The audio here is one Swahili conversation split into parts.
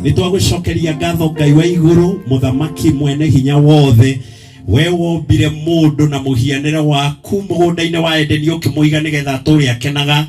Nitwagucokeria ngatho Ngai wa iguru muthamaki mwene hinya wothe we wombire mundu na muhianire waku mugunda-ini wa Edeni ukimuiga nigetha aturi akenaga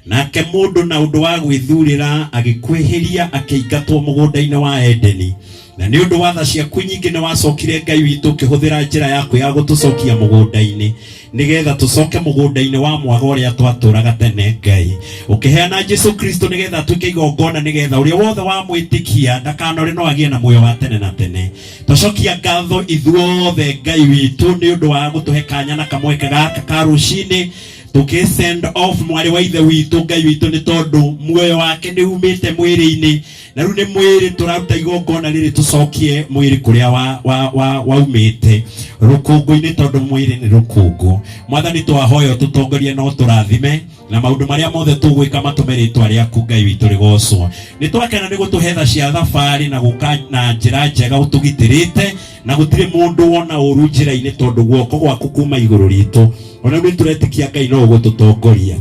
nake mundu na undu wa gwithurira agikweheria akeingatwo mugunda-ini wa Edeni na ni undu wa tha ciaku nyingi ni wacokire Ngai witu ukihuthira njira yaku ya gutucokia mugunda-ini nigetha tucoke mugunda-ini wa mwaga uria twaturaga tene Ngai ukiheana Jesu Kristo nigetha tuike igongona nigetha uria wothe wa mwitikia ndakanore no agie na muoyo wa tene na tene tucokia ngatho ithuothe Ngai witu ni undu wa gutuhe kanya na kamweke gaka ka rucini tuki send off mwari wa ithe witu Ngai witu ni tondu muoyo wake ni umite mwiri-ini na riu ni mwiri turaruta igongona riri tucokie mwiri kuria wa umite rukungu-ini tondu mwiri ni rukungu mwathani twahoya tutongorie no turathime na maundu maria mothe tugwika matume ritwa riaku Ngai witu rigocwo ni twakena ni gutuhetha cia thabari na guka na njira njega utugitirite na gutire mundu wona uru njira-ini tondu guoko gwaku kuma iguru ritu ona ni turetikia Ngai no gututongoria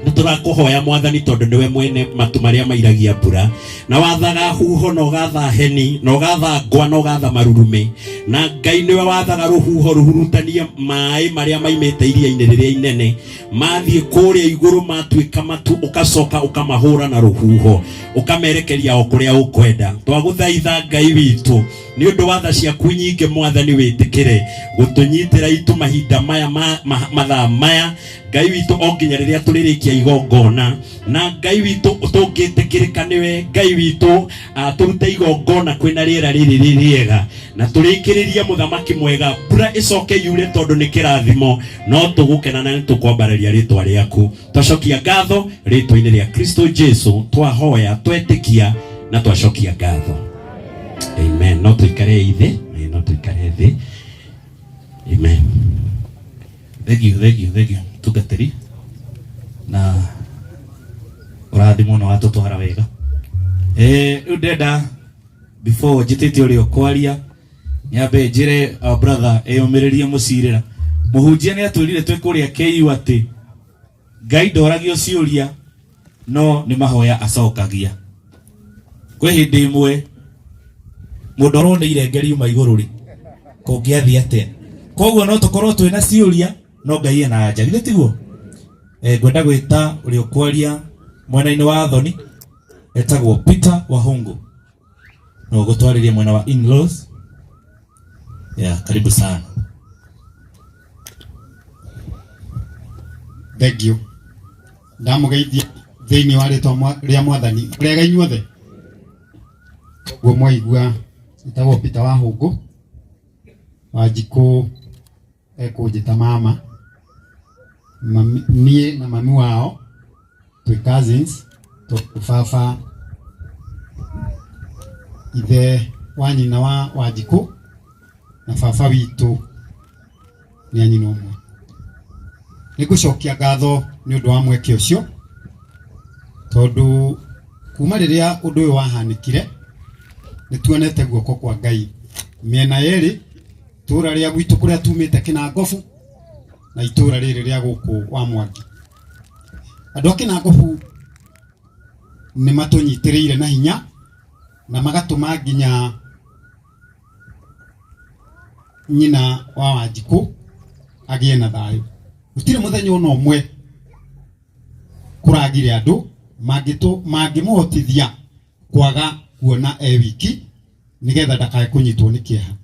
niturakuhoya mwathani tondu niwe mwene matu maria mairagia mbura na wathaga huho no gatha heni no gatha ngwa no gatha marurume na Ngai niwe wathaga ruhuho ruhurutania mai maria maimete iria-ini riria inene mathie kuria iguru matuika matu ukacoka ukamahura na ruhuho ukamerekeria o kuria ukwenda twaguthaitha Ngai witu ni undu wa tha ciaku nyingi mwathani witikire gutunyitira itu mahinda maya mathaa maya Ngai witu onginya riria turirikia igongona na Ngai witu tungitikirika niwe Ngai witu turute igongona kwina riera riri ririega na turikiriria muthamaki mwega mbura icoke yure tondu ni kirathimo no tugukena na tukwambararia ritwa riaku twacokia ngatho ritwa-ini ria Kristo Jesu twahoya twetikia na twacokia ngatho amen no tuikare ithe no tuikare thi amen thank you tugateri na urathimo no atutwara wega ndenda before jitete uri okwaria nyambe njire brother eyomiririe mucirira muhunjia ni atwirire twikuria KU ati Ngai ndoragio ciuria no ni mahoya acokagia kwe hindi imwe mundu aroneire ngeri uma iguru ri kungiathi atia koguo no tukorwo twina ciuria no Ngai ena anja githe tiguo ngwenda gwita uri okwaria mwena-ini wa thoni etagwo Peter Wahungu no gutwariria mwena wa in-laws karibu sana. Thank you. Ndamugeithia thiini wa ritwa ria mwathani urega inyuothe guo mwaigua etagwo Peter Wahungu Wanjiku ekunjita mama nie na mami wao twi cousins baba ithe wa nyina wa Wanjiku na baba witu ni nyina umwe nigucokia ngatho ni undu wa mweke ucio tondu kuma riria undu uyu wahanikire nituonete guoko kwa Ngai miena yeri itura ria gwitu kuria tumite Kinangofu na itura riri ria guku wa Mwangi. Andu a Kinangofu ni matunyitiriire na hinya na magatuma nginya nyina wa Wanjiku agie na thayu. Gutire muthenya ono omwe kuragire andu mangimuhotithia kwaga kuona wiki nigetha ndakae kunyitwo ni kieha.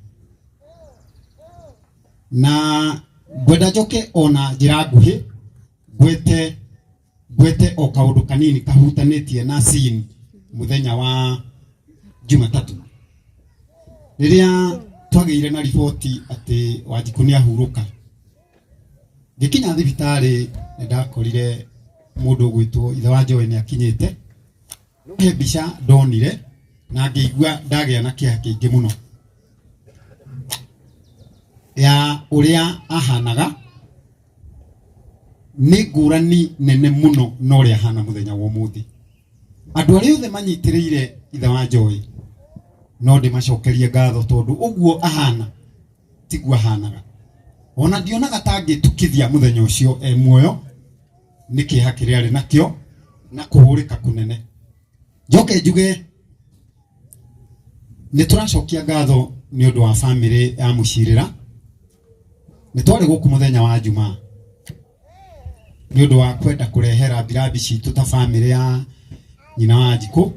Na gwenda njoke ona njira nguhi gwete o kaundu kanini kahutanitie na scene muthenya wa Jumatatu riria twagire na ripoti ati Wanjiku ni ahuruka. Gikinya thibitari ndakorire mundu gwitwo ithe wa Joy ni akinyite. He bica ndonire na ngĩigua ndagĩa na kĩeha kĩingĩ mũno ya ũrĩa ahanaga nĩ ngũrani nene mũno na ũrĩa ahana mũthenya wa ũmũthĩ. Andũ arĩa othe manyitĩrĩire ithe wa Joy no ndĩmacokerie ngatho tondũ ũguo ahana tiguo ahanaga. Ona ndionaga ta angĩtukithia mũthenya ũcio muoyo nĩ kĩeha kĩrĩa arĩ nakĩo na kũhũrĩka kũnene. Njoke njuge nĩ tũracokia ngatho nĩ ũndũ wa bamĩrĩ ya Mũcirĩra. Nĩ twarĩ gũkũ mũthenya wa Jumaa nĩ ũndũ wa kwenda kũrehera birambi citũ ta bamĩrĩ ya nyina wa Wanjiku,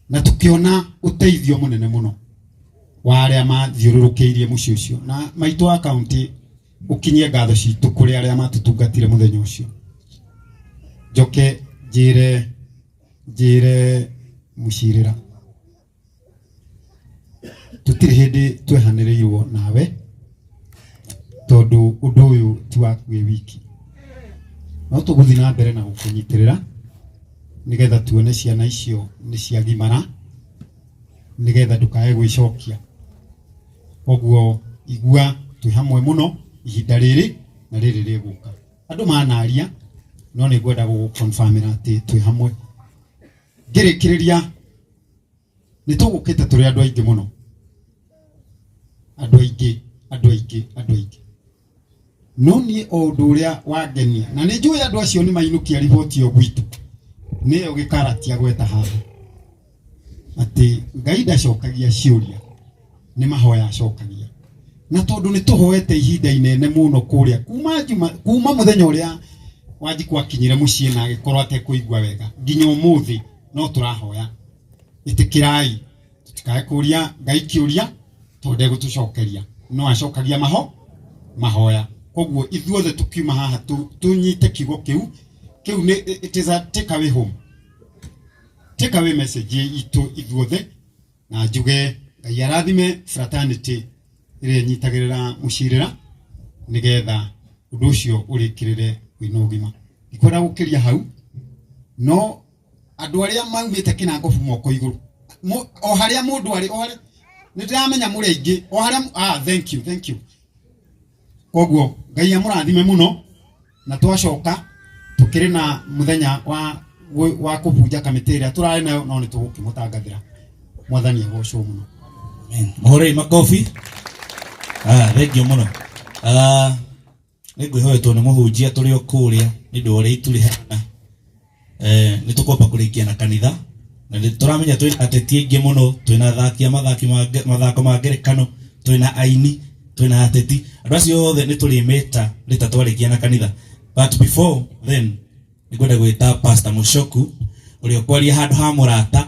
na tũkĩona ũteithio mũnene mũno wa arĩa mathiũrũrũkĩirie mũciĩ ũcio, na maitũ wa kaunti ũkinyie ngatho citũ kũrĩ arĩa matũtungatire mũthenya ũcio. Njoke njĩre Mũcirĩra tutire hindi twehanĩrĩirwo nawe tondu undu uyu ti waku wiki. No tuguthi na mbere na gũkũnyitĩrĩra nigetha tuone ciana icio nĩ ciagimara nigetha ndukae gwĩcokia. Oguo igua twi hamwe muno ihinda rĩrĩ na rĩrĩ rĩgũka. Andũ manaria no nĩ ngwenda gũgũconfirmĩra atĩ twi hamwe. Ngĩrĩkĩrĩria nĩ tũgũkĩte tũrĩ andũ aingĩ mũno, andũ aingĩ. No niĩ o ũndũ ũrĩa wangenia na nĩ njũĩ andũ acio nĩ mainũkia riboti ĩyo gwitũ nĩyo gĩkaratia gweta haha atĩ Ngai ndacokagia ciũria, nĩ mahoya acokagia. Na tondũ nĩ tũhoete ihinda inene mũno kũrĩa kuma mũthenya ũrĩa Wanjiku akinyire mũciĩ na agĩkorwo atekũigua wega nginya ũmũthĩ no tũrahoya ĩtĩkĩrai tũtikae kũria Ngai kĩũria tondũ ndegũtũcokeria, no acokagia mahoya. Koguo ithuothe tukiuma haha tunyite kiugo kĩu nĩ it is a take away home, take away message itu ithuothe. Na njuge Ngai arathime fraternity ĩrĩa nyitagĩrĩra Mũcirĩra nigetha ũndũ ũcio ũrĩkĩrĩre wĩna ũgima. Ikwenda gũkĩria hau no andũ arĩa maumĩte Kinangofu moko igũrũ o harĩa mũndũ arĩ o harĩa nĩ ndĩramenya mũrĩ aingĩ o harĩa thank you. Koguo Ngai amũrathime mũno na twacoka tukĩrĩ na mũthenya wa kũbunja kamĩtĩ ĩrĩa tũrarĩ nayo no nĩ tũgũkĩmũtangathĩra. Mwathani agocwo mũno. Amen. Mohorei makofi. Thank you mũno. Nĩ ngwĩhoetwo nĩ mũhunjia tũrĩ o kũrĩa nĩ ũndũ ũrĩa itũrĩ hana. Nĩ tũkwamba kũrĩkia na kanitha na nĩ tũramenya twĩna ateti aingĩ mũno, twĩna athaki mathako ma ngerekano, twĩna aini, twĩna ateti. Andũ acio othe nĩ tũrĩmeta rĩta twarĩkia na kanitha. But before then nĩ ngwenda gwĩta Pastor Mũcoku ũrĩa ũkwaria handũ ha mũrata